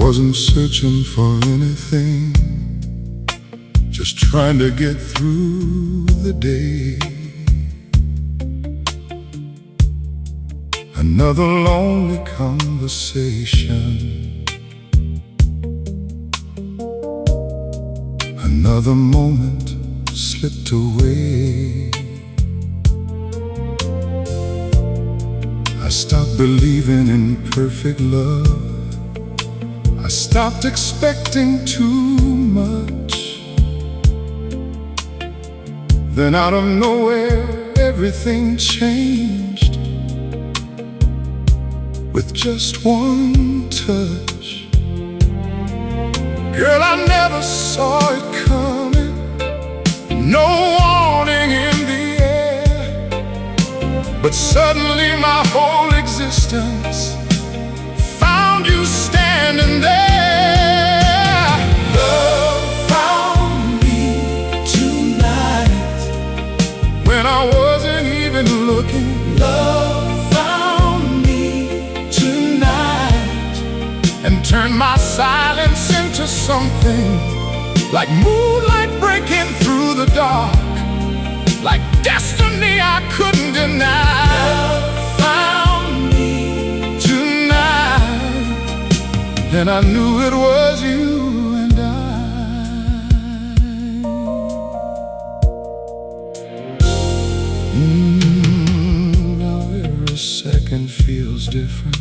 Wasn't searching for anything, just trying to get through the day. Another lonely conversation, another moment slipped away. I stopped believing in perfect love. I stopped expecting too much. Then out of nowhere, everything changed with just one touch. Girl, I never saw it coming, no warning in the air. But suddenly my whole existence found you standing there. Love found me tonight when I wasn't even looking. Love found me tonight and turned my silence into something like moonlight breaking through the dark, like destiny I couldn't deny. Love found me tonight, and I knew it was you and I. Now every second feels different.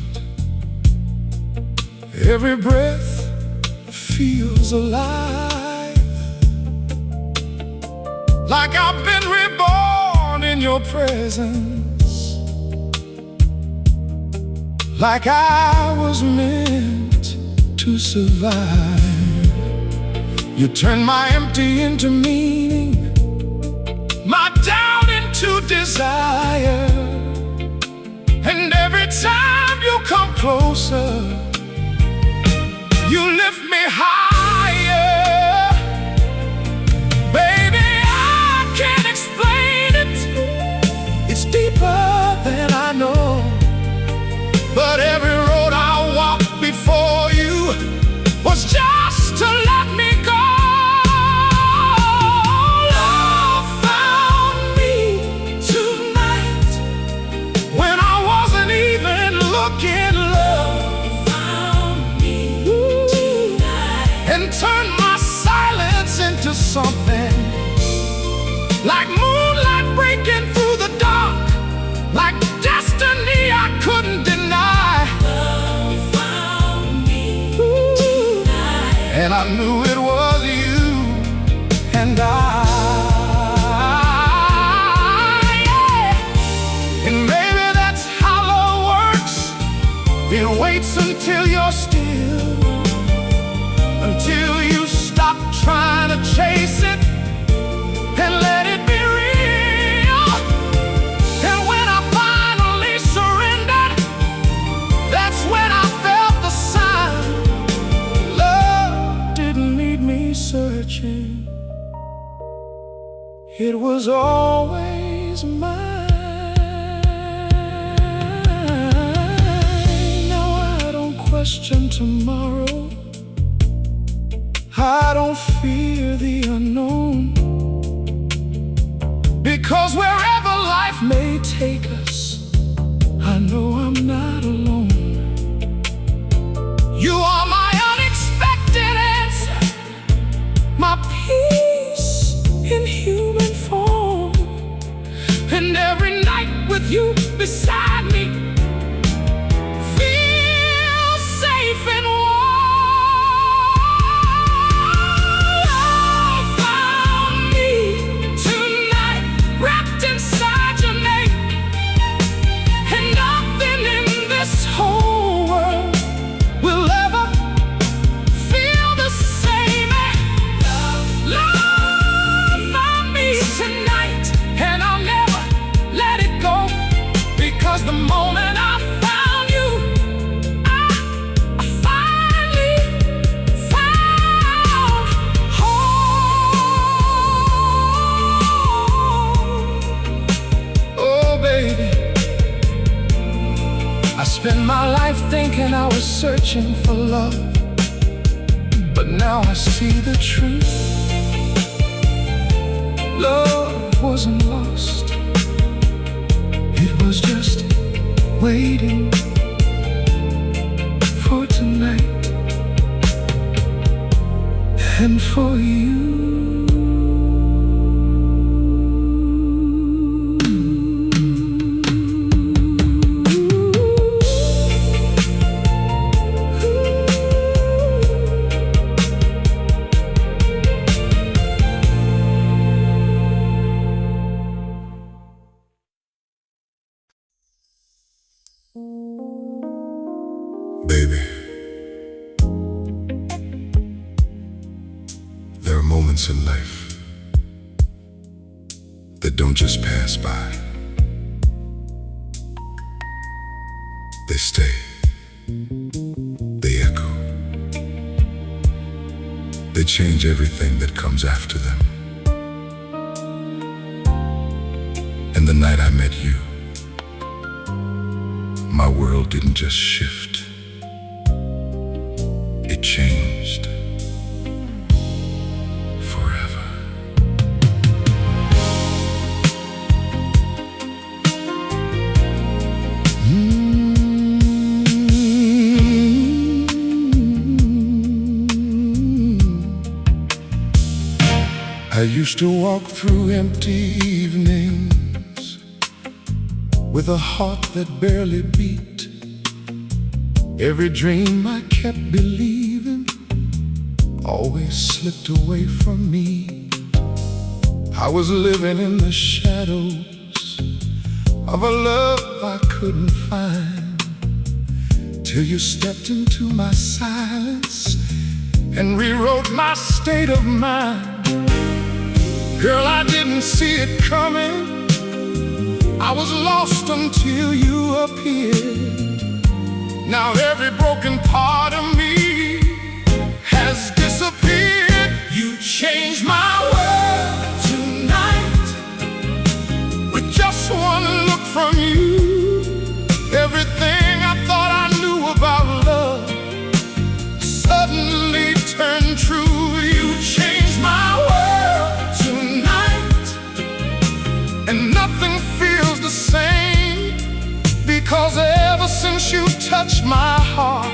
Every breath feels alive, like I've been reborn in your presence, like I was meant to survive. You turned my empty into meaning, my doubt into desire. And every time you come closer, you lift me higher. Baby, I can't explain it, it's deeper than I know. But every road I walked before you was just to let me go. Love found me tonight when I wasn't even looking. Love found me tonight and turned my silence into something like moonlight breaking through the dark, like destiny I couldn't deny. Love found me tonight, and I knew it was you and I. Yeah. And maybe that's how love works. It waits until you're still, until you stop trying to chase it and let it be real. And when I finally surrendered, that's when I felt the sign. Love didn't need me searching, it was always mine. Now I don't question tomorrow, I don't fear the unknown, because wherever life may take us, I know I'm not alone. You are my unexpected answer, my peace in human form. And every night with you beside me feels safe and warm. Love found me tonight, wrapped inside your name, and nothing in this whole world will ever feel the same. Love found me tonight, and I'll never let it go, because the moment I found you, I finally found home. Oh baby, I spent my life thinking I was searching for love, But now I see the truth. Love wasn't lost. It was just waiting for tonight and for you. Baby, there are moments in life that don't just pass by. They stay, they echo, they change everything that comes after them. And the night I met you, my world didn't just shift, it changed forever. I used to walk through empty evenings with a heart that barely beat. Every dream I kept believing always slipped away from me. I was living in the shadows of a love I couldn't find, till you stepped into my silence and rewrote my state of mind. Girl, I didn't see it coming. I was lost until you appeared. Now every broken part of me has disappeared. You changed my world tonight with just one look from you. Everything I thought I knew about love suddenly turned true. You changed my world tonight, and nothing feels the same, because ever since you touched my heart,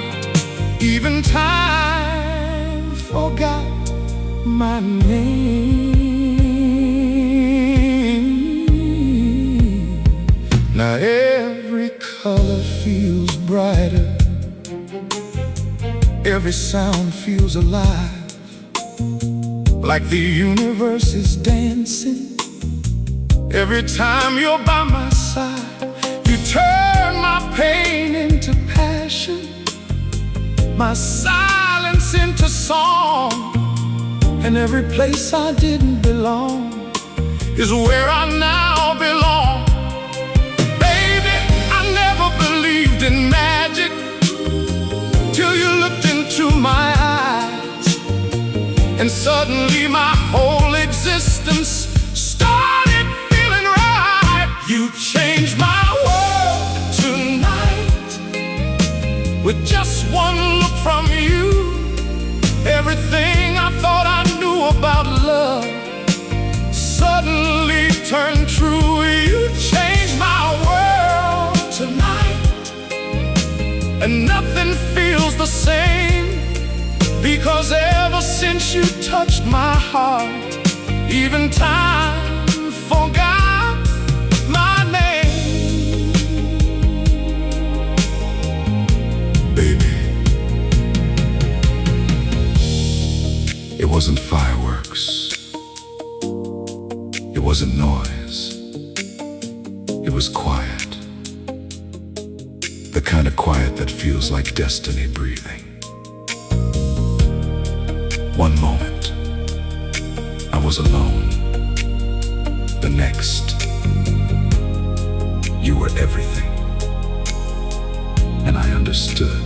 even time forgot my name. Now every color feels brighter, every sound feels alive, like the universe is dancing. Every time you're by my side, you turn my pain into passion, my silence into song. And every place I didn't belong is where I now belong. Baby, I never believed in magic till you looked into my eyes, and suddenly my whole existence started feeling right. You changed my world tonight with just one look from you. Everything I thought I knew about love suddenly turned true. You changed my world tonight, and nothing feels the same, because ever since you touched my heart, even time forgot my name. Baby, it wasn't fireworks, it wasn't noise, it was quiet. The kind of quiet that feels like destiny breathing. One moment, I was alone. The next, you were everything. And I understood.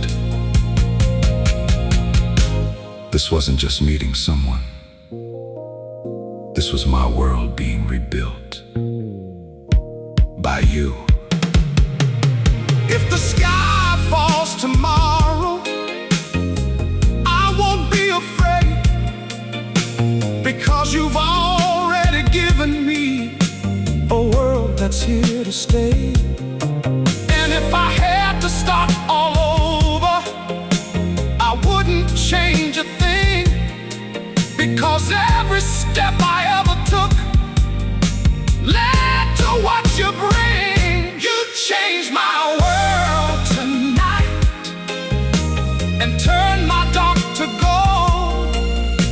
This wasn't just meeting someone. This was my world being rebuilt by you. If the sky falls tomorrow, I won't be afraid. is here to stay. And if I had to start all over, I wouldn't change a thing, because every step I ever took led to what you bring. You changed my world tonight and turned my dark to gold.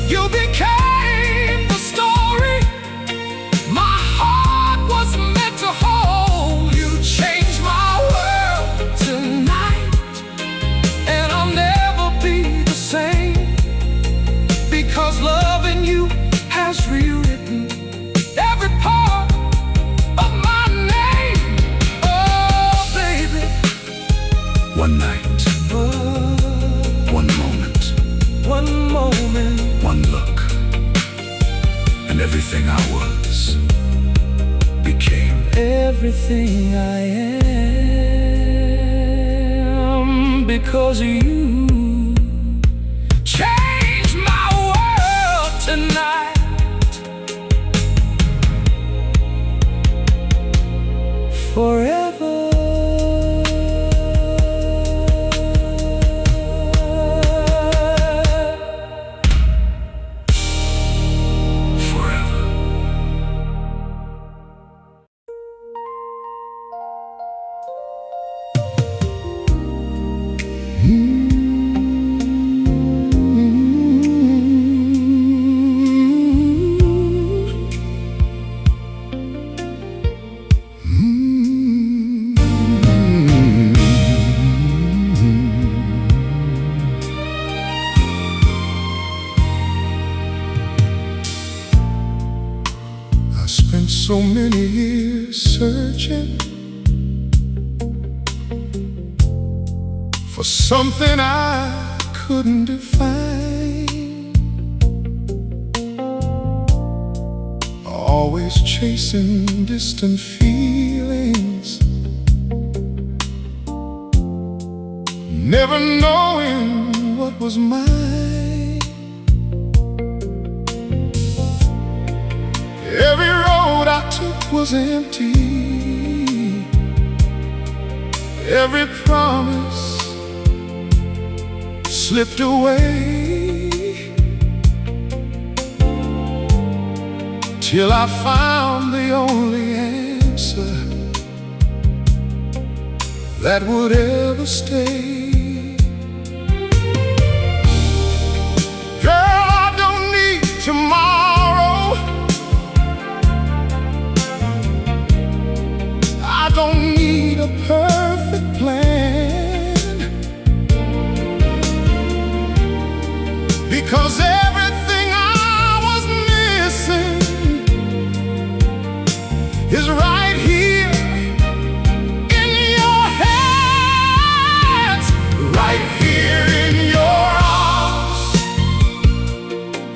You became the story my heart was meant to hold. You changed my world tonight, and I'll never be the same, because loving you has rewritten every part of my name. Oh, baby. One night, one moment, one look, and everything I was became everything I am, because you changed my world tonight. Forever. forever. I spent so many years searching for something I couldn't define, always chasing distant feelings, never knowing what was mine. Every road I took was empty, every promise slipped away, till I found the only answer that would ever stay. Girl, I don't need tomorrow, I don't need a perfect plan, because everything I was missing is right here in your hands. Right here in your arms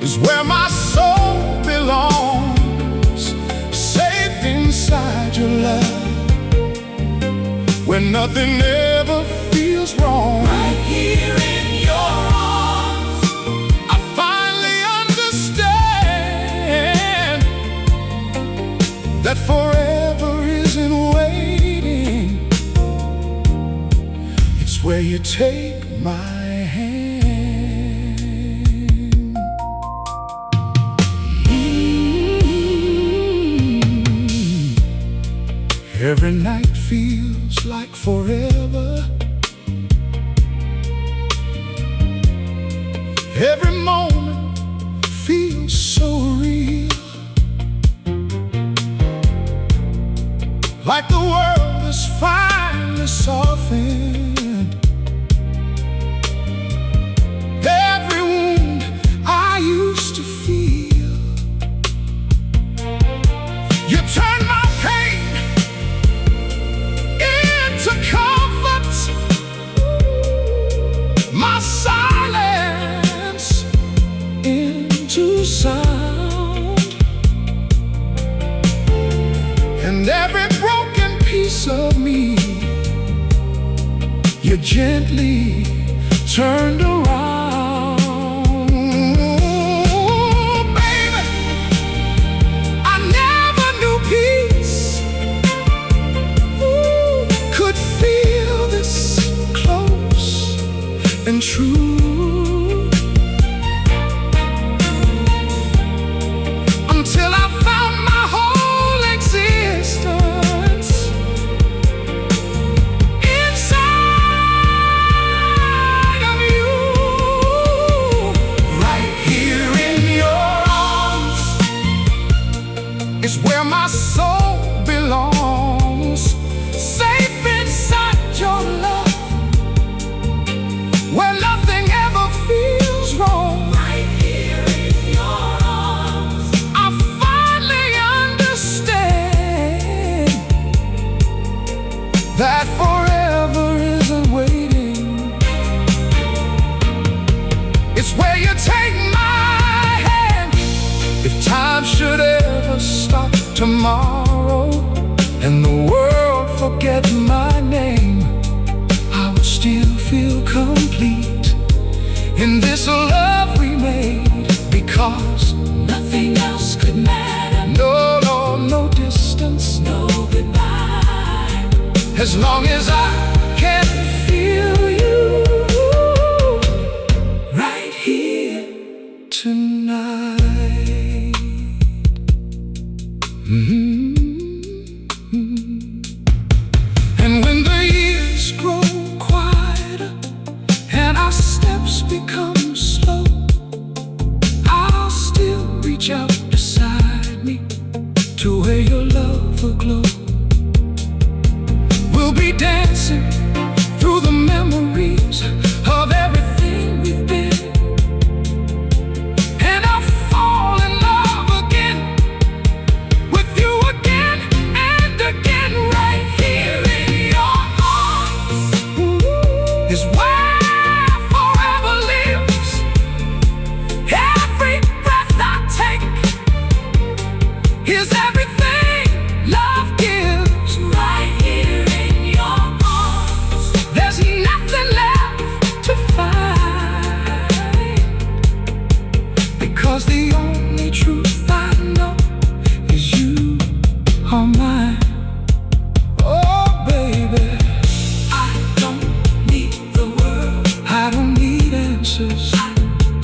is where my soul belongs, safe inside your love, where nothing ever feels wrong. Right here in your arms, I finally understand that forever isn't waiting. It's where you take my hand. Every night feels like forever, every moment feels so real, like the world is finally softened. Every wound I used to feel, you turned my pain into comfort, my silence into sound, and every broken piece of me you gently turned around. Baby, I never knew peace that forever isn't waiting. It's where you take my hand. If time should ever stop tomorrow and the world forget my name, I would still feel complete in this love we made, because nothing else could matter. no distance, No goodbye. as long as I can feel you Right here tonight. And when the years grow quieter and our steps become slow, I'll still reach out beside me to where your love will glow. We'll be dancing through the memories of everything we've been, and I'll fall in love again with you again and again. Right here in your arms is where forever lives. Every breath I take is everything love gives. Right here in your arms. There's nothing left to find, because the only truth I know is you are mine. Oh baby, I don't need the world. I don't need answers, I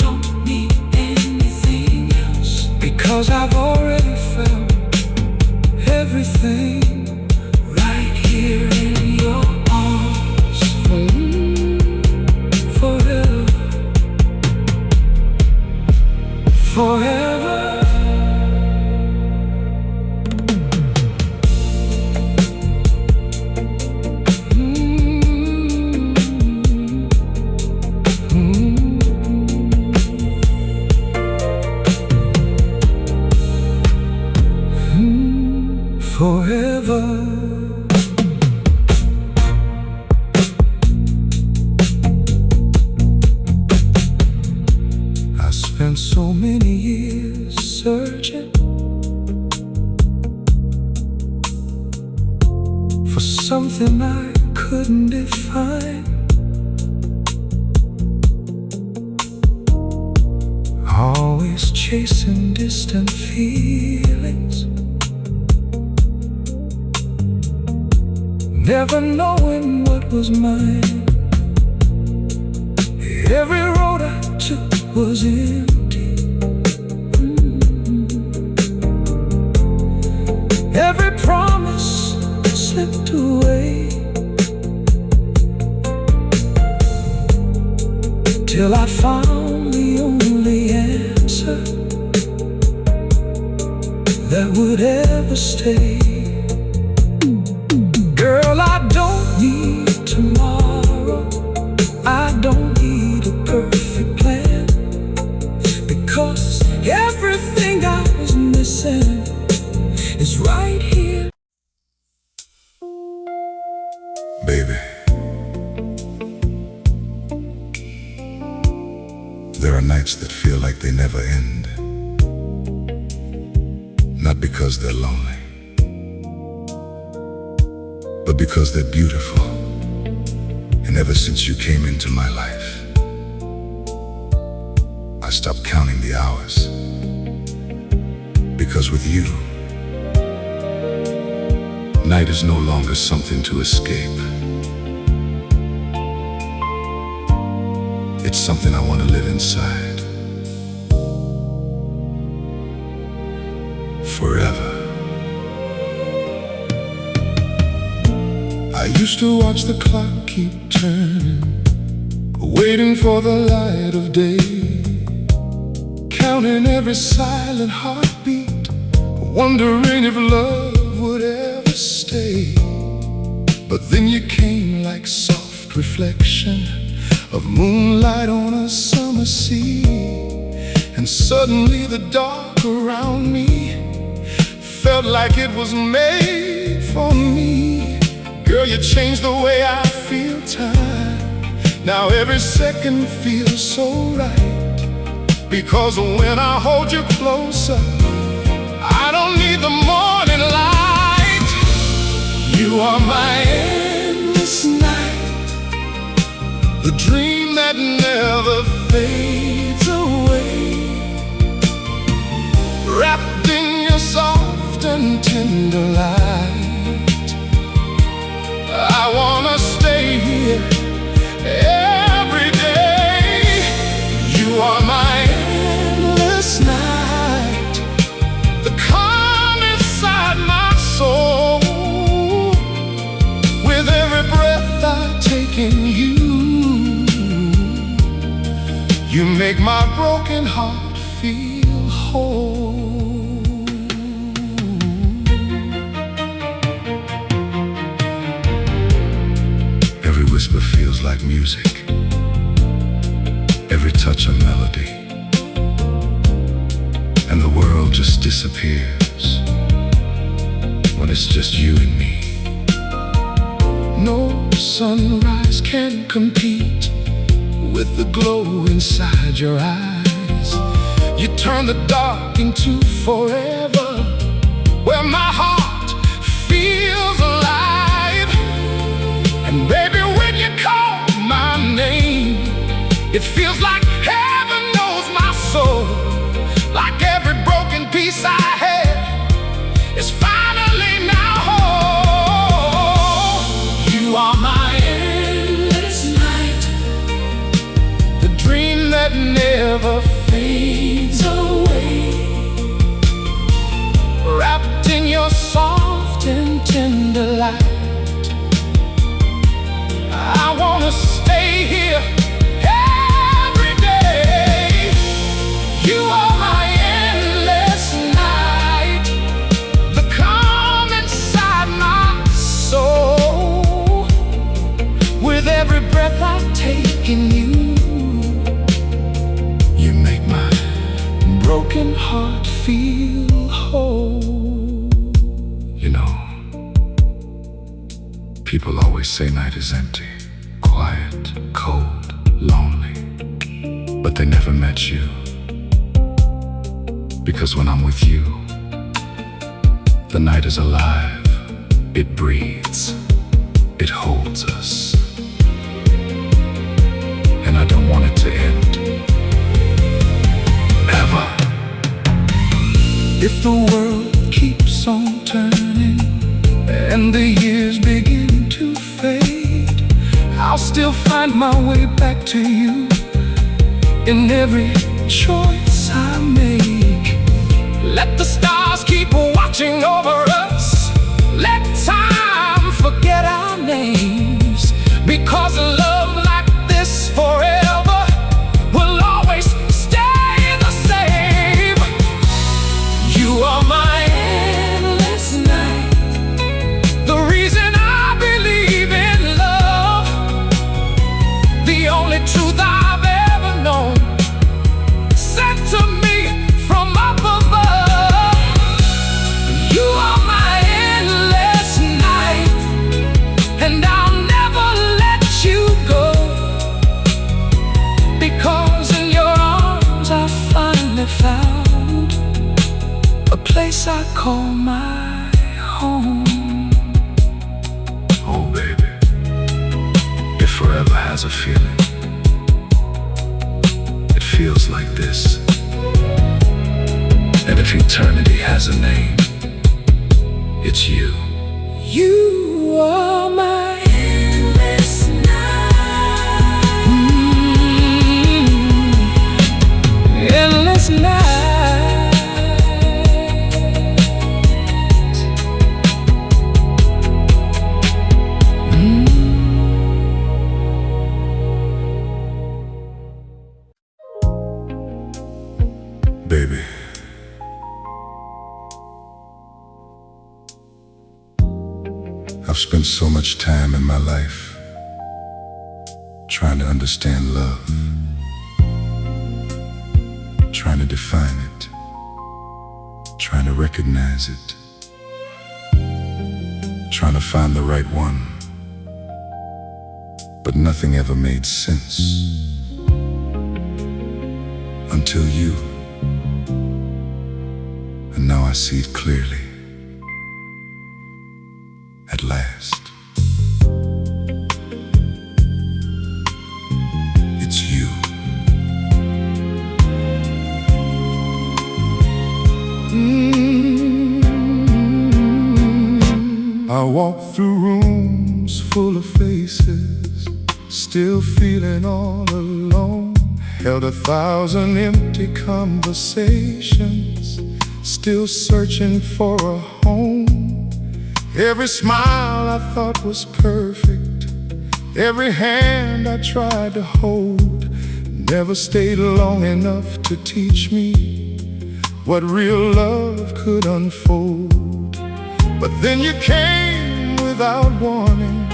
don't need anything else. because I've already found everything Right here in your arms. forever, forever. Forever. I spent so many years searching for something I couldn't define. Always chasing distant feelings, never knowing what was mine. Every road I took was empty. Every promise slipped away, till I found the only answer that would ever stay. Girl, I don't need tomorrow, I don't need a perfect plan, because everything I was missing is right here. Baby, there are nights that feel like they never end. Not because they're lonely, but because they're beautiful. And ever since you came into my life, I stopped counting the hours. Because with you, night is no longer something to escape. It's something I want to live inside forever. I used to watch the clock keep turning, waiting for the light of day, counting every silent heartbeat, wondering if love would ever stay. But then you came like soft reflection of moonlight on a summer sea, and suddenly the dark around me felt like it was made for me. Girl, you changed the way I feel time. Now every second feels so right, because when I hold you closer, I don't need the morning light. You are my endless night, the dream that never fades away, wrapped in your soft and tender light. I wanna stay here every day. You are my endless night, the calm inside my soul. With every breath I take in you, you make my broken heart feel whole. Every whisper feels like music, every touch a melody, and the world just disappears when it's just you and me. No sunrise can compete with the glow inside your eyes. You turn the dark into forever, where my heart feels alive. And baby, when you call my name, it feels like heaven knows my soul. Like every broken piece I had is finally now whole. You are my endless night, the dream that never fades away, wrapped in your soft and tender light. I wanna stay here every day. You are my endless night, the calm inside my soul. With every breath I take in you, you make my broken heart feel whole. You know, people always say night is empty, quiet, cold, lonely, but they never met you. Because when I'm with you, the night is alive, it breathes, it holds us. And I don't want it to end, ever. If the world keeps on turning and the years begin to fade, I'll still find my way back to you in every choice I make. Let the stars keep watching over us, let time forget our names, because a love like this forever will always stay the same. You are my endless night, the reason I believe in love, the only truth I've ever known, sent to me from up above. You are my endless night, and I'll never let you go, because in your arms I finally found a place I call my home. Oh baby, if forever has a feeling, it feels like this. And if eternity has a name, it's you. You are my endless night, endless night. Baby, I've spent so much time in my life trying to understand love, trying to define it, trying to recognize it, trying to find the right one but nothing ever made sense until you. And now I see it clearly, at last. It's you. I walk through rooms full of faces, still feeling all alone. Held 1,000 empty conversations, still searching for a home. Every smile I thought was perfect, every hand I tried to hold, never stayed long enough to teach me what real love could unfold. But then you came without warning,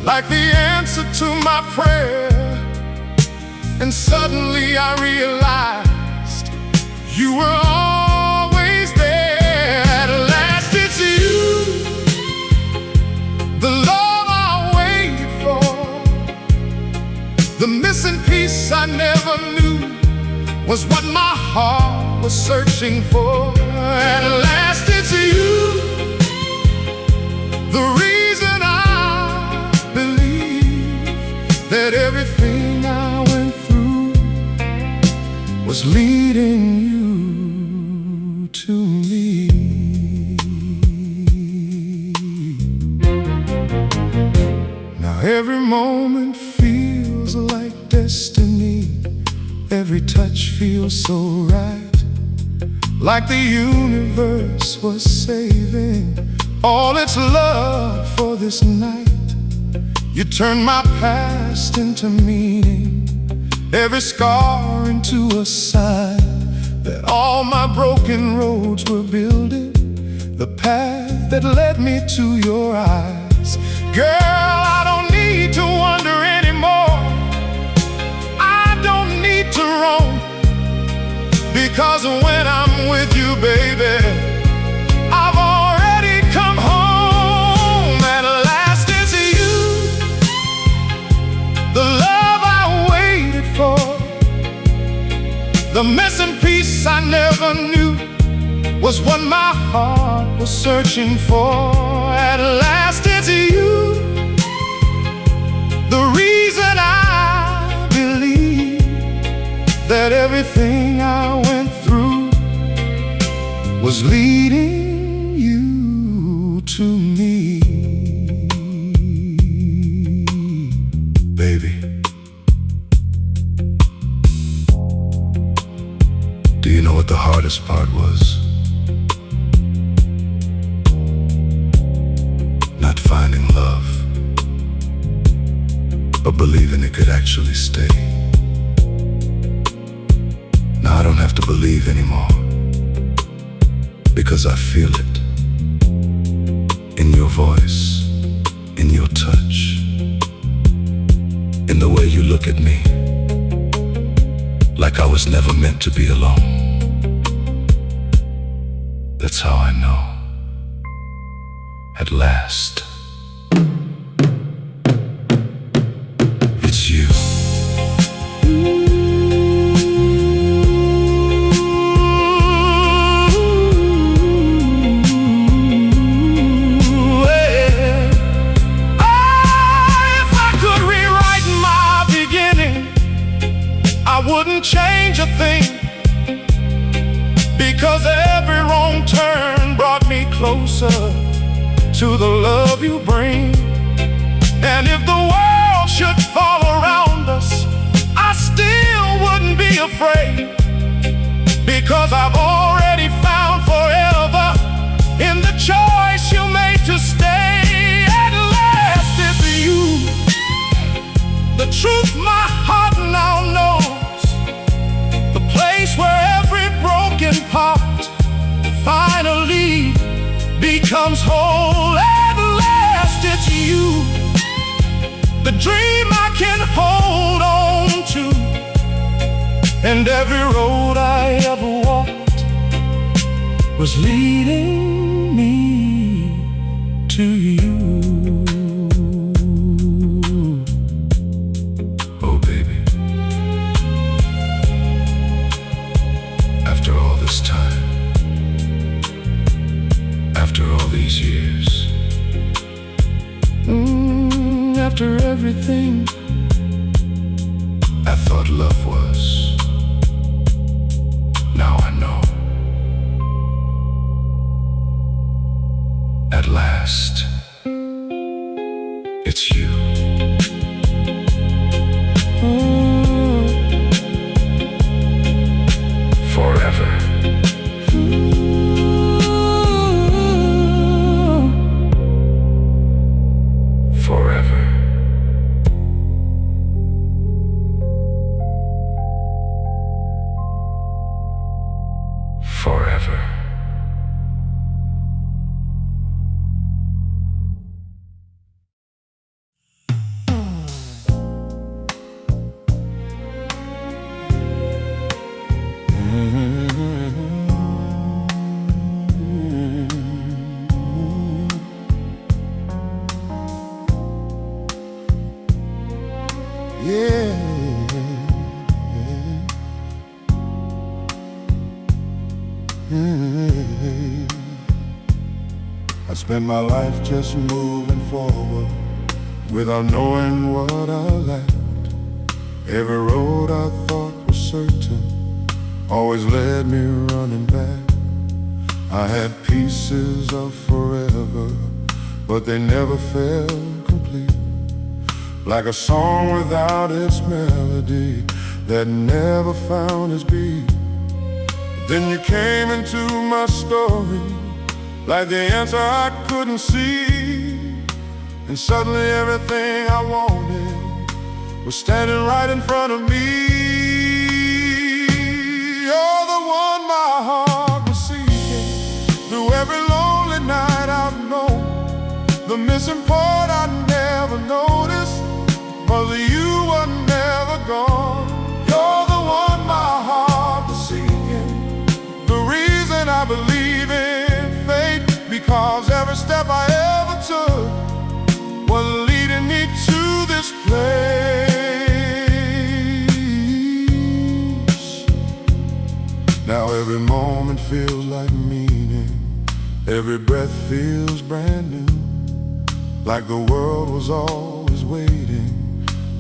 like the answer to my prayer. And suddenly I realized you were always there. At last it's you, the love I waited for, the missing piece I never knew was what my heart was searching for. At last it's you, the reason I believe that everything I went through was leading you to me. Now every moment feels like destiny, every touch feels so right, like the universe was saving all its love for this night. You turned my past into meaning, every scar into a sign that all my broken roads were building the path that led me to your eyes. Girl, I don't need to wonder anymore, I don't need to roam, because when I'm with you, baby, I've already come home. At last it's you, the love I waited for, the missing piece I never knew was what my heart was searching for. At last it's you, the reason I believe that everything I went through was leading you to me. Baby, do you know what the hardest part was? Not finding love, but believing it could actually stay. Now I don't have to believe anymore, because I feel it in your voice, in your touch, in the way you look at me, like I was never meant to be alone. That's how I know, at last, it's you. I wouldn't change a thing, because every wrong turn brought me closer to the love you bring. And if the world should fall around us, I still wouldn't be afraid, because I've already found forever in the choice you made to stay. At last it's you, the truth my heart now knows, where every broken part finally becomes whole. At last it's you, the dream I can hold on to, and every road I ever walked was leading me to you. after everything I thought love was. Now I know. At last, it's you. Forever. Forever. Forever. Yeah. I spend my life just moving forward without knowing what I lacked. Every road I thought was certain always led me running back. I had pieces of forever, but they never felt complete. Like a song without its melody that never found its beat. Then you came into my story like the answer I couldn't see, and suddenly everything I wanted was standing right in front of me. You're the one my heart was seeking through every lonely night I've known. The missing part I never noticed was you were never gone. You're the one my heart was seeking, the reason I believe in fate, because every step I ever took was leading me to this place. Now every moment feels like meaning, every breath feels brand new, like the world was always waiting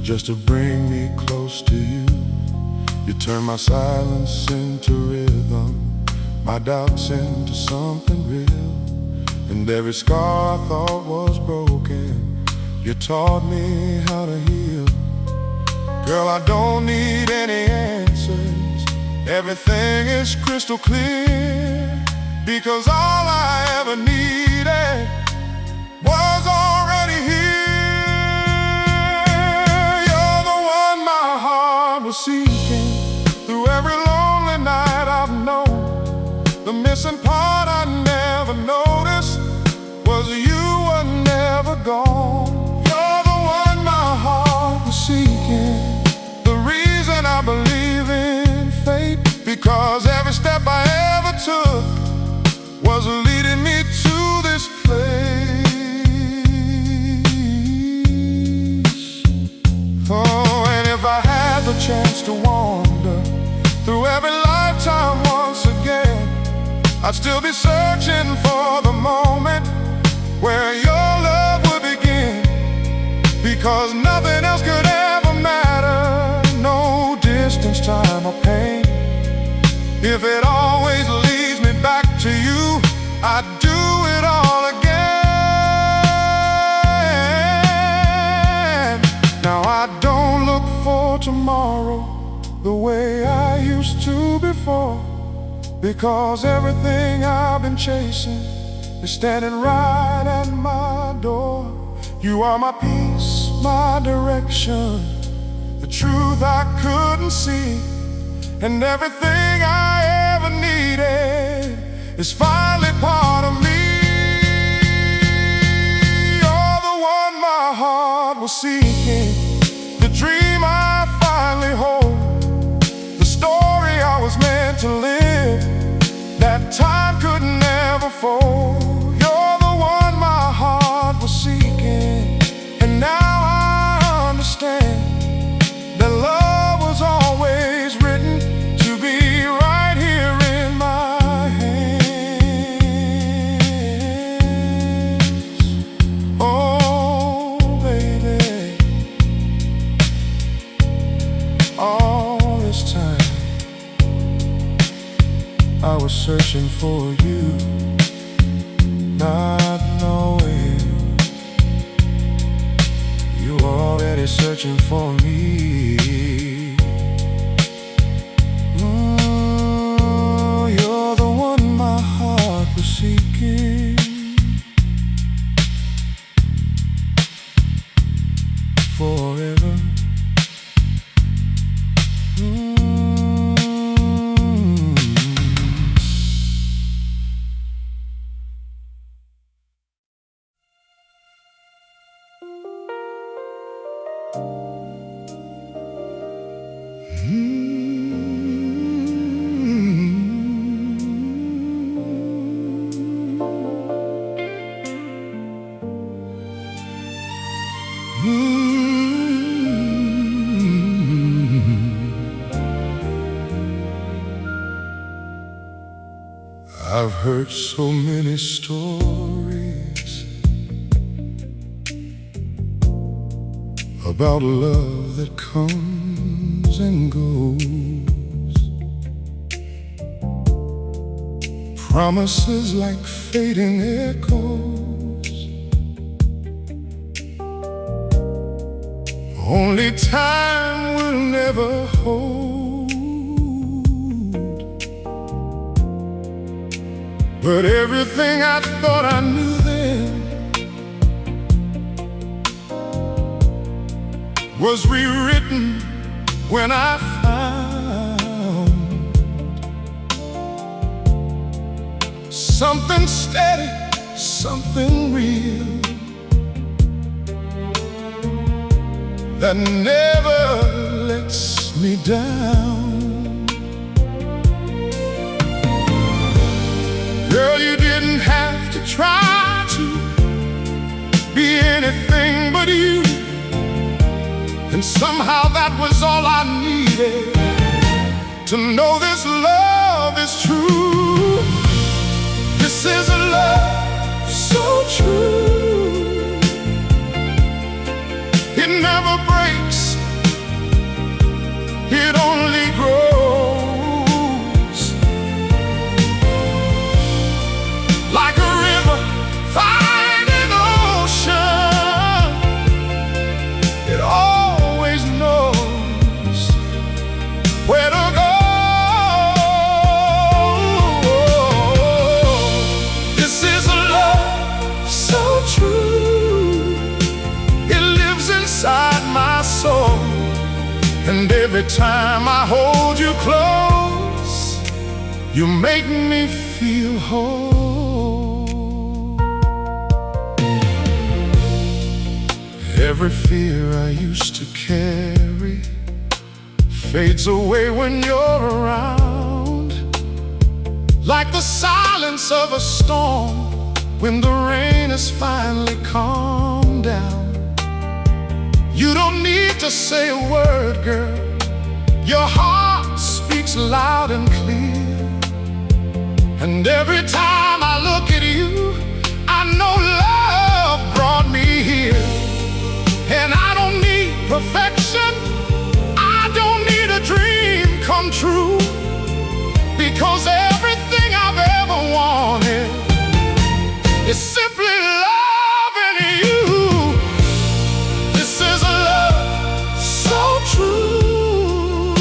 just to bring me close to you. You turn my silence into rhythm, my doubts into something real, and every scar I thought was broken, you taught me how to heal. Girl, I don't need any answers, everything is crystal clear, because all I ever needed was already here. You're the one my heart was seeking through every lonely night I've known. The missing part I never noticed was you were never gone. You're the one my heart was seeking, the reason I believe in fate, because every step I ever took was leading me to this place. Oh, and if I had the chance to wander through every lifetime once again, I'd still be searching for the moment where your love would begin, because nothing else could ever matter, no distance, time, or pain. If it always leads me back to you, I'd do it all again. Now I don't look for tomorrow the way I used to before, because everything I've been chasing is standing right at my door. You are my peace, my direction, the truth I couldn't see, and everything I ever needed is finally part of me. You're the one my heart was seeking, the dream I finally hold, the story I was meant to live, that time could never fold. You're the one my heart was seeking, and now I understand that love was always written to be right here in my hands. Oh, baby. was searching for you, not knowing you were already searching for me. You're the one my heart was seeking. Forever. I've heard so many stories about love that comes and goes, promises like fading echoes. Only time will never hold. But everything I thought I knew then was rewritten when I found something steady, something real, that never lets me down. Girl, you didn't have to try to be anything but you, and somehow that was all I needed to know this love is true. This is a love so true. It never breaks, it only grows. Like a river finding ocean, it always knows where to go. This is a love so true. It lives inside my soul, and every time I hold you close, you make me feel whole. Every fear I used to carry fades away when you're around, like the silence of a storm when the rain has finally calmed down. You don't need to say a word, girl. Your heart speaks loud and clear, and every time I look at you, I know love brought me here. And I don't need perfection, I don't need a dream come true, because everything I've ever wanted is simply loving you. This is a love so true.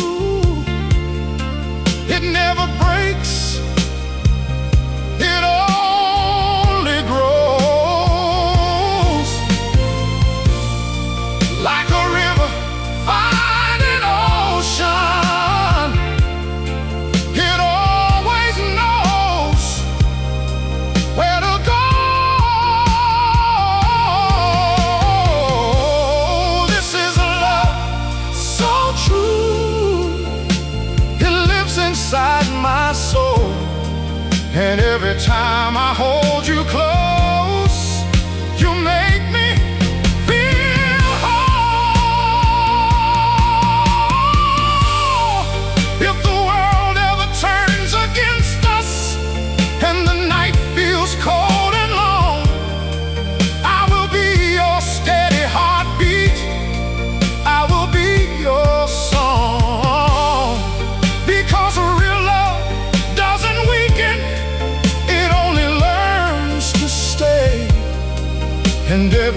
It never breaks, it only grows. Like a river finding ocean, it always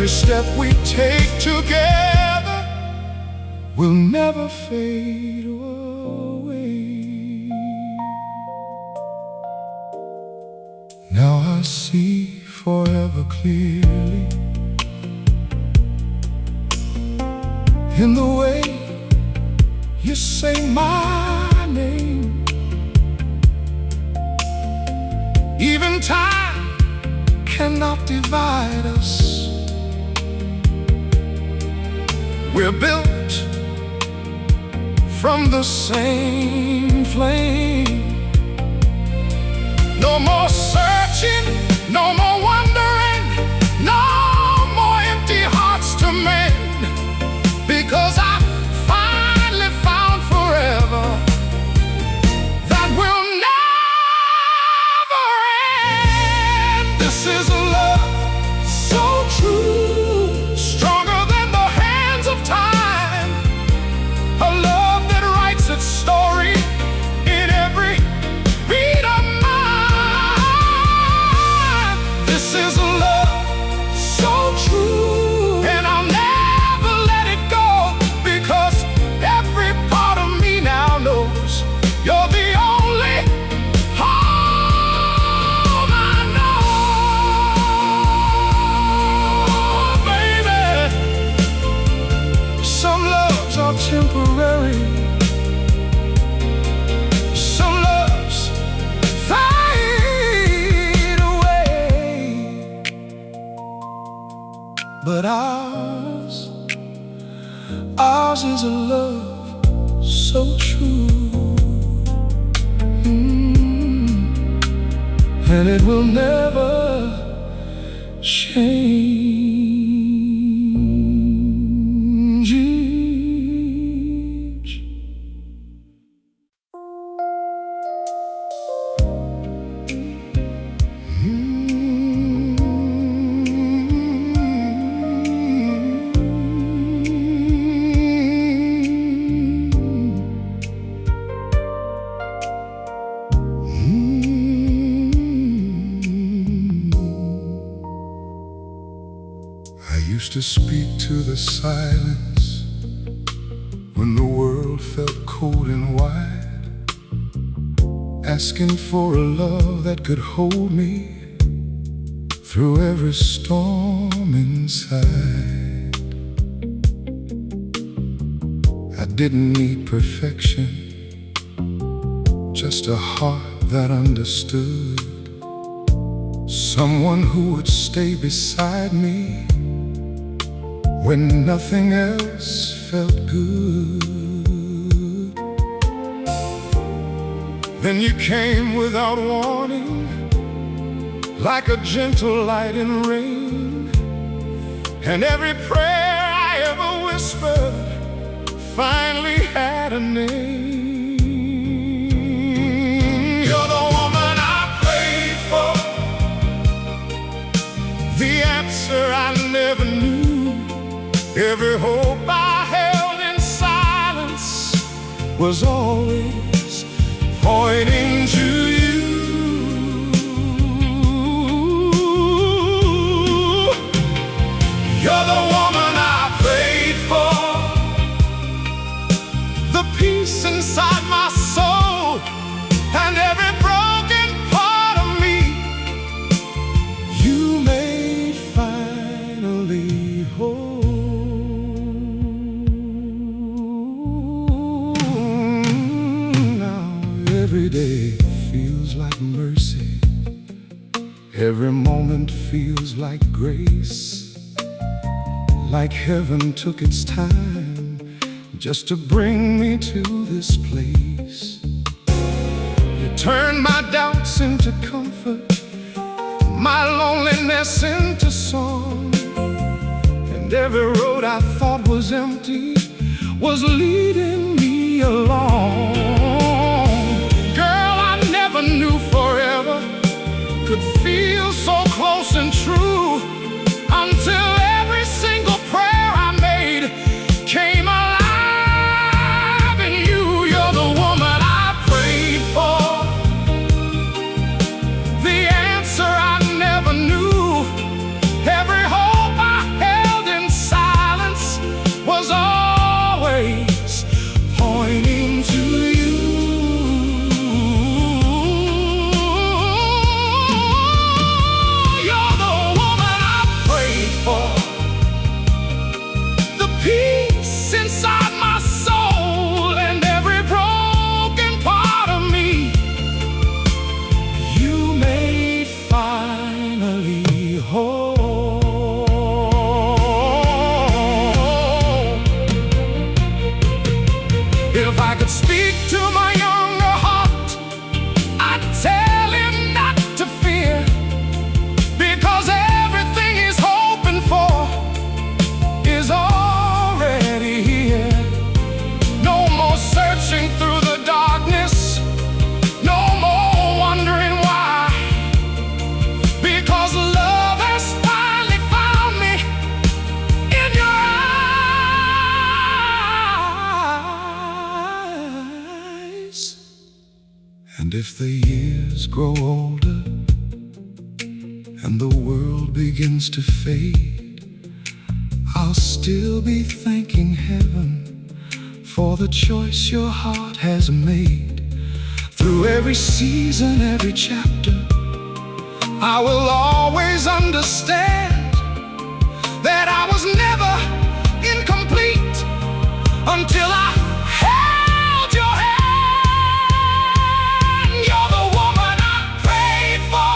every step we take together will never fade away. Now I see forever clearly in the way you say my name. Even time cannot divide us. We're built from the same flame. No more searching, no more wondering, no more empty hearts to mend, because I finally found forever that will never end. This is a love so true, stronger than the hands of time, a love that writes its story in every beat of mine. This is a love so true, and I'll never let it go, because every part of me now knows you're the only home I know, baby. Some loves are temporary, some loves fade away, but ours is a love so true. And it will never change. I used to speak to the silence when the world felt cold and wide, asking for a love that could hold me through every storm inside. I didn't need perfection, just a heart that understood, someone who would stay beside me when nothing else felt good. Then you came without warning, like a gentle light in rain, and every prayer I ever whispered finally had a name. You're the woman I prayed for, the answer I never knew. Every hope I held in silence was always pointing to you. You're the woman I prayed for, the peace inside my soul, and every broken part of me you made finally whole. Every day feels like mercy, every moment feels like grace, like heaven took its time just to bring me to this place. You turned my doubts into comfort, my loneliness into song, and every road I thought was empty was leading me along. Never knew forever could feel so close and true, until every single prayer I made came alive in you. You're the woman I prayed for, the answer I never knew, every hope I had And if the years grow older and the world begins to fade, I'll still be thanking heaven for the choice your heart has made. Through every season, every chapter, I will always understand that I was never incomplete until I held your hand. You're the woman I prayed for.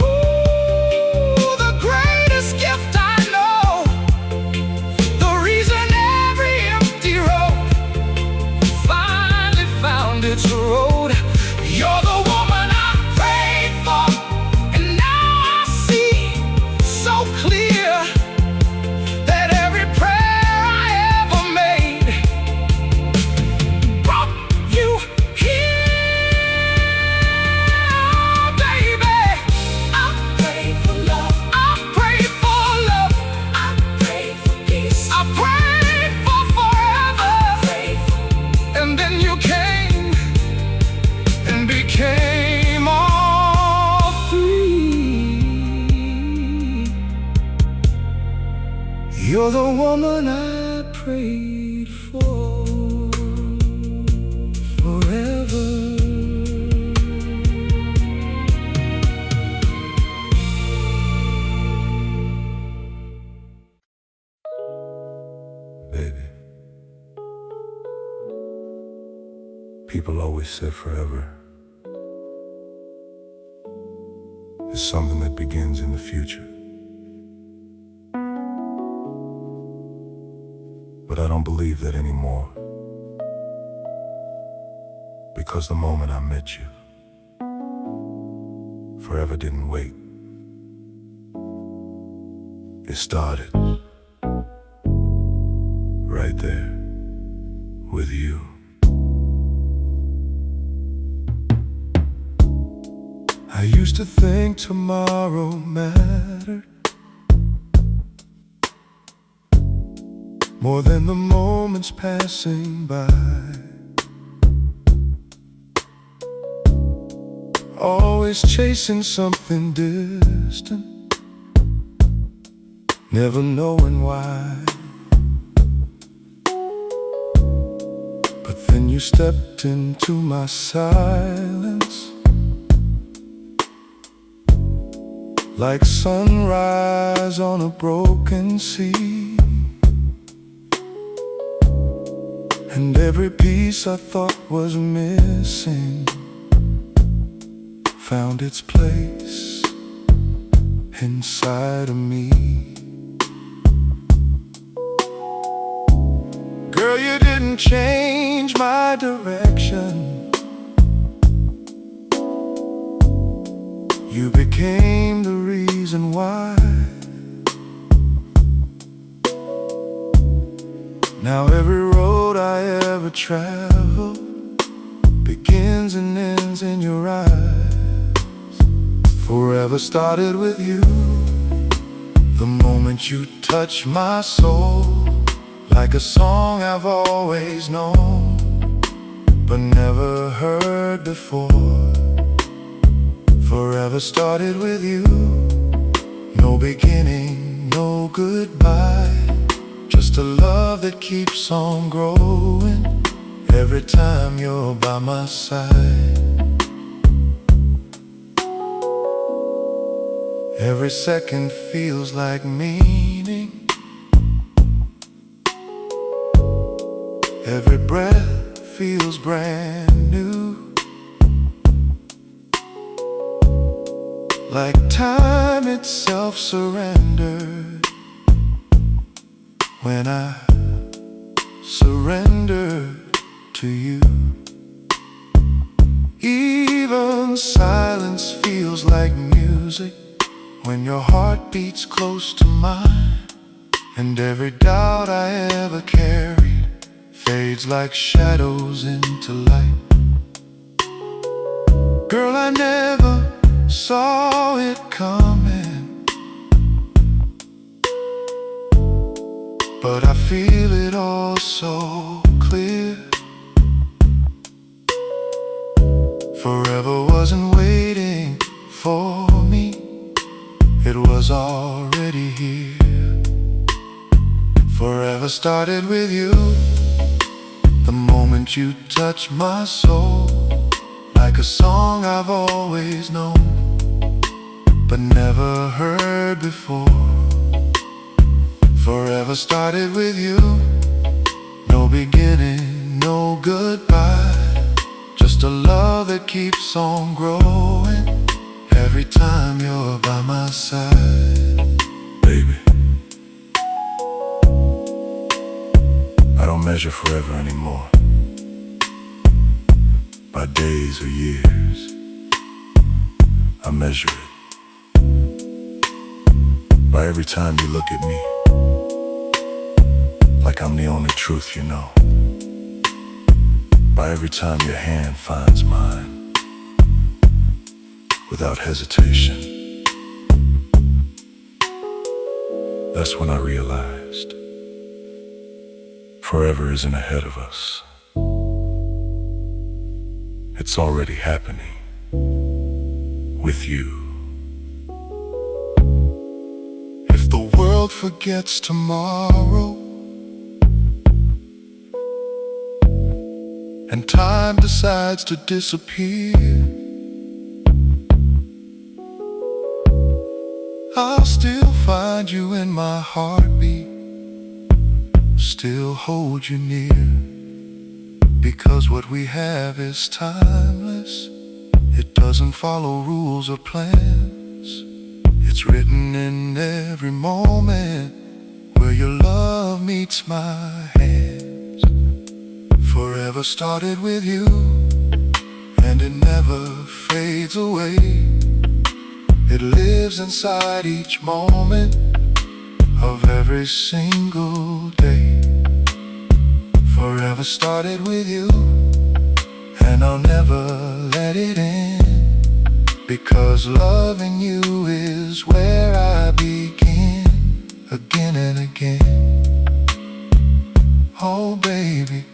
Ooh, the greatest gift I know. The reason every empty road finally found its road. You're the woman I prayed for, and now I see so clear that every prayer I ever made brought you here, baby. I prayed for love, I prayed for love, I prayed for peace, I prayed for forever, I prayed for... And then you came and became all three. You're the woman I prayed for forever. Baby, people always said forever is something that begins in the future. But I don't believe that anymore, because the moment I met you, forever didn't wait. It started right there with you. I used to think tomorrow mattered more than the moments passing by. Always chasing something distant, never knowing why. But then you stepped into my silence, like sunrise on a broken sea. And every piece I thought was missing found its place inside of me. Girl, you didn't change my direction. You became the reason why. Now every road I ever travel begins and ends in your eyes. Forever started with you, the moment you touched my soul, like a song I've always known, but never heard before. Forever started with you, no beginning, no goodbye, just a love that keeps on growing every time you're by my side. Every second feels like meaning, every breath feels brand new, like time itself surrendered when I surrendered to you. Even silence feels like music when your heart beats close to mine, and every doubt I ever carried fades like shadows into light. Girl, I never saw it coming, but I feel it all so clear. Forever started with you. The moment you touched my soul, like a song I've always known, but never heard before. Forever started with you. No beginning, no goodbye, just a love that keeps on growing every time you're by my side. Baby, I don't measure forever anymore by days or years. I measure it by every time you look at me, like I'm the only truth you know. By every time your hand finds mine, without hesitation. That's when I realized forever isn't ahead of us. It's already happening with you. If the world forgets tomorrow and time decides to disappear, I'll still find you in my heartbeat, still hold you near, because what we have is timeless. It doesn't follow rules or plans. It's written in every moment where your love meets my hands. Forever started with you, and it never fades away. It lives inside each moment of every single day. Forever started with you, and I'll never let it end, because loving you is where I begin, again and again. Oh baby,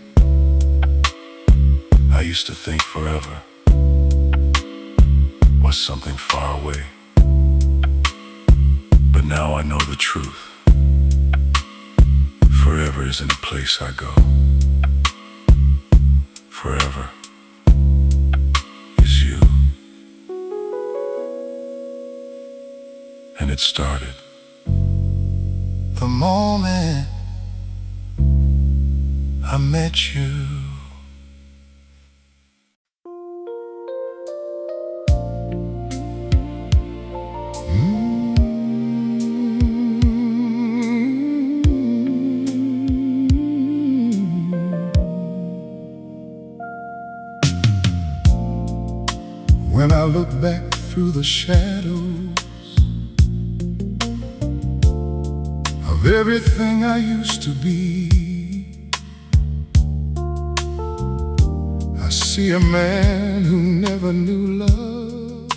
I used to think forever was something far away, but now I know the truth. Forever isn't a place I go. Forever is you. And it started the moment I met you. When I look back through the shadows of everything I used to be, I see a man who never knew love,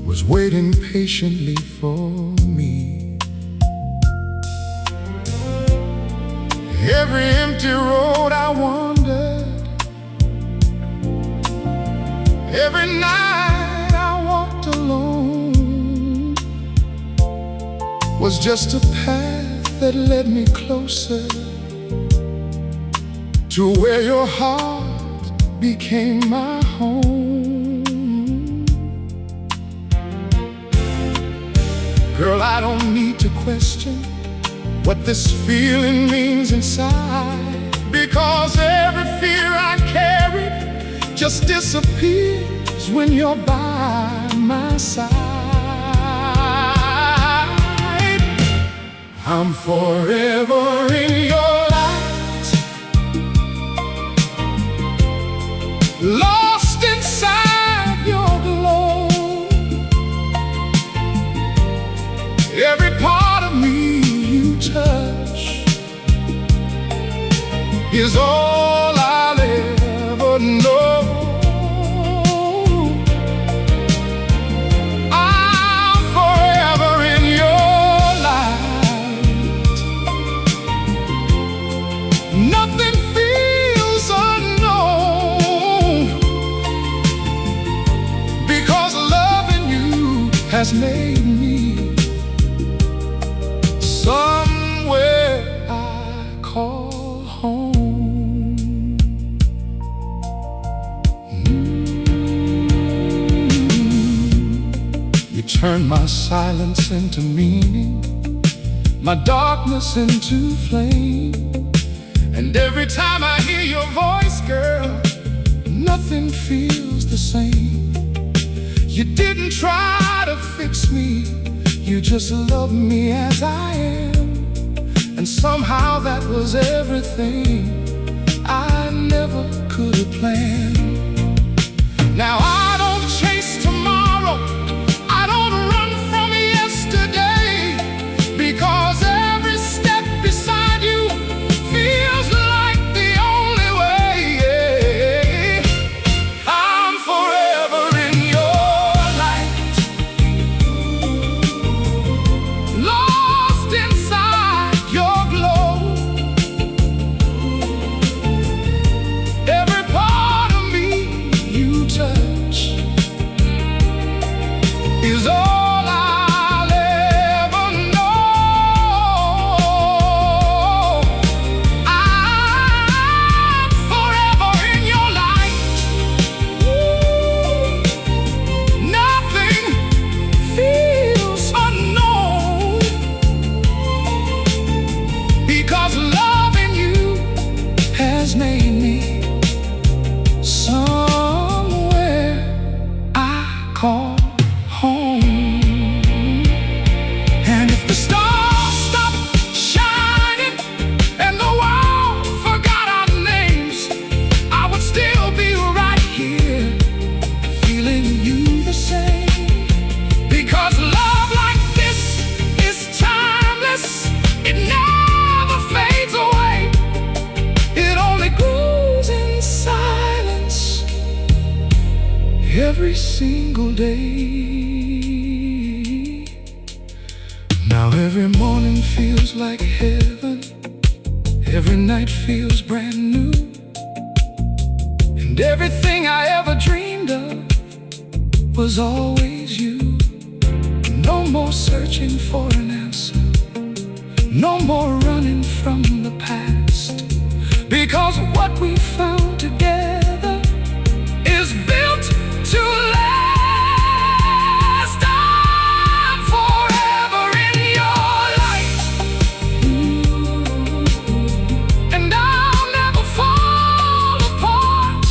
was waiting patiently for me. Every empty road I wandered, every night I walked alone, was just a path that led me closer to where your heart became my home. Girl, I don't need to question what this feeling means inside, because every fear I carried just disappears when you're by my side. I'm forever in your light, lost inside your glow. Every part of me you touch is all I'll ever know. Has made me so turn my silence into meaning, my darkness into flame. And every time I hear your voice, girl, nothing feels the same. You didn't try to fix me, you just loved me as I am. And somehow that was everything I never could have planned. Now I don't chase tomorrow, I don't run from yesterday, because every step beside you feels like the only way. I'm forever in your light, lost inside your glow. Every part of me you touch is all I'll ever know. I'm forever in your light. Nothing feels unknown, because loving you has made me somewhere I call home. And if the stars stop shining and the world forgot our names, I would still be right here, feeling you the same. Because love like this is timeless, it never fades away, it only grows in silence every single day. Now every morning feels like heaven, every night feels brand new, and everything I ever dreamed of was always you. No more searching for an answer, no more running from the past, because what we found together is built to last. I'm forever in your light, and I'll never fall apart,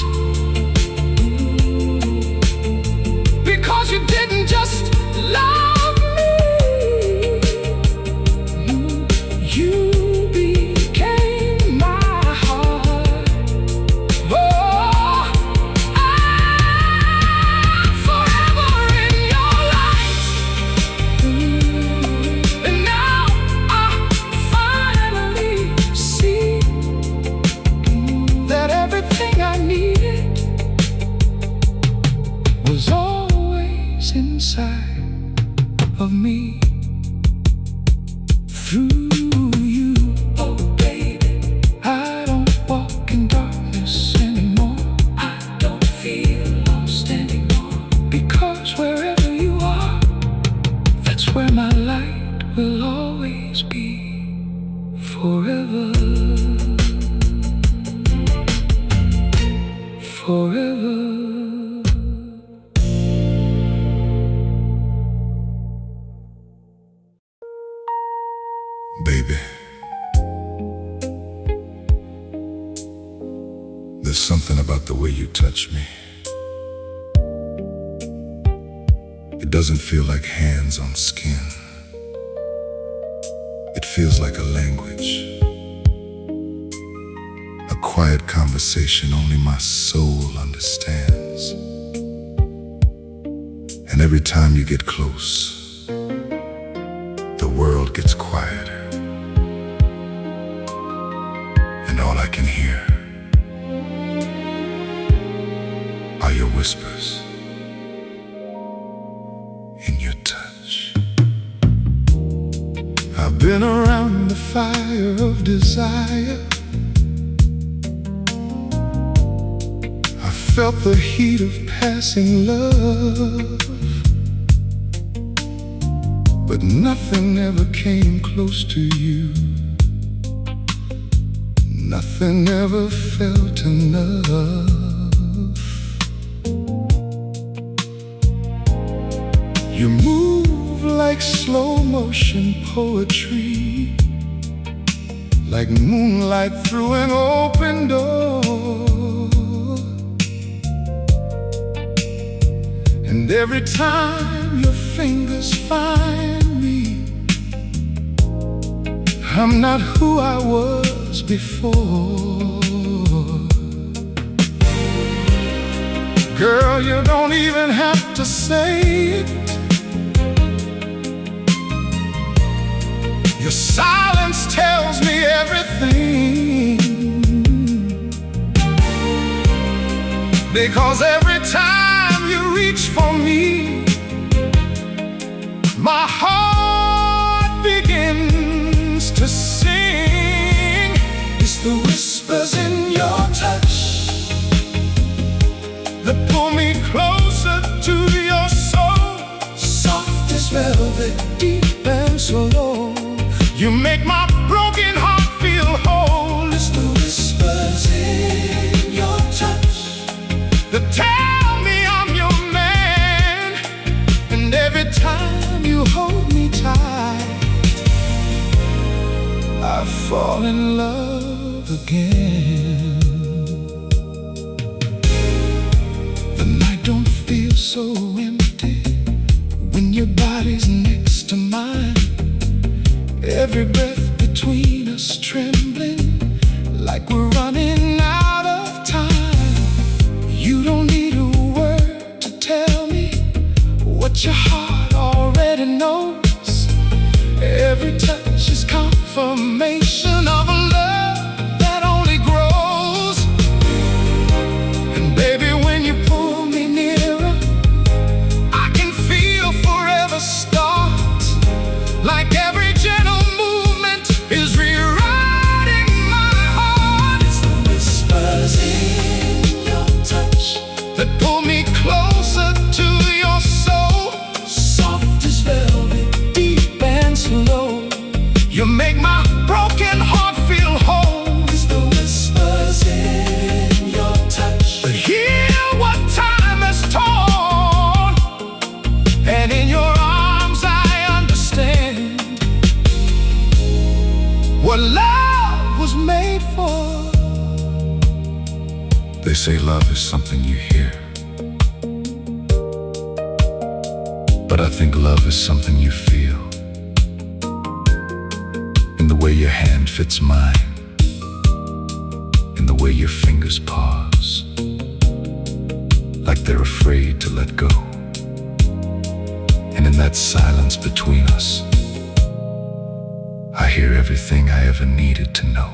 because you didn't just love me, you became my heart. Oh, I'm forever in your light, and now I finally see that everything I needed was always inside of me, through you. Oh baby, I don't walk in darkness anymore, I don't feel lost anymore, because wherever you are, that's where my light will always be, forever, forever. Baby, there's something about the way you touch me. It doesn't feel like hands on skin. It feels like a language, a quiet conversation only my soul understands. And every time you get close, the world gets quieter, and all I can hear are your whispers in your touch. I've been around the fire of desire, I felt the heat of passing love, but nothing ever came close to you. Nothing ever felt enough. You move like slow motion poetry, like moonlight through an open door. And every time your fingers find me, I'm not who I was before. Girl, you don't even have to say it. Your silence tells me everything. Because every time you reach for me, my heart begins to sing. It's the whispers in your touch that pull me closer to your soul. Soft as velvet, deep and slow, you make my broken heart feel whole. It's the whispers in your touch that tell me I'm your man. And every time you hold me tight, I fall in love again. The night don't feel so empty when your body's next to mine. Every breath between us trembling, like we're running out of time. You don't need a word to tell me what your heart already knows. Every touch is confirmation of a love that only grows. And baby, when you pull me nearer, I can feel forever start. Like every gentle movement is rewriting my heart. It's the whispers in your touch that pull me closer to your soul. Soft as velvet, deep and slow, you make my broken heart feel whole. It's the whispers in your touch that heal what time has torn. And in your arms I understand what love was made for. They say love is something you hear, but I think love is something you feel. In the way your hand fits mine, in the way your fingers pause, like they're afraid to let go. And in that silence between us, I hear everything I ever needed to know.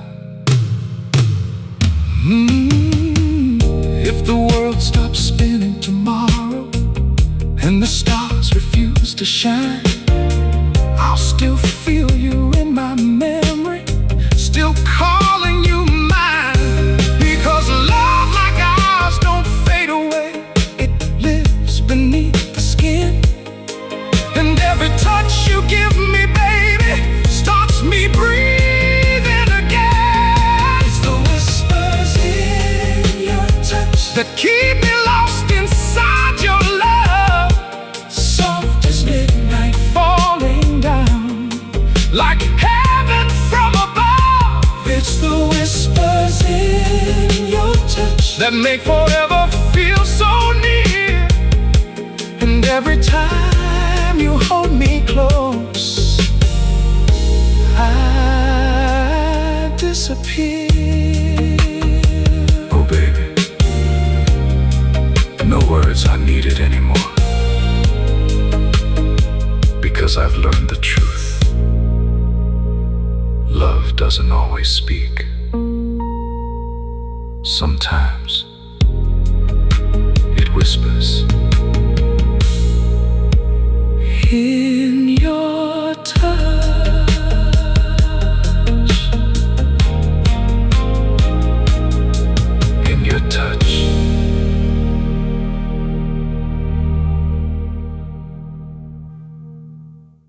If the world stops spinning tomorrow and the stars refuse to shine, I'll still feel you in my memory, still calling you mine. Because love like ours don't fade away, it lives beneath the skin. And every touch you give me, baby, starts me breathing again. It's the whispers in your touch that keep me lost inside your love. Soft as midnight falling down, like heaven from above. It's the whispers in your touch that make forever feel so near. And every time you hold me close, I disappear. Oh baby, no words are needed anymore, because I've learned the truth. Love doesn't always speak. Sometimes it whispers. Here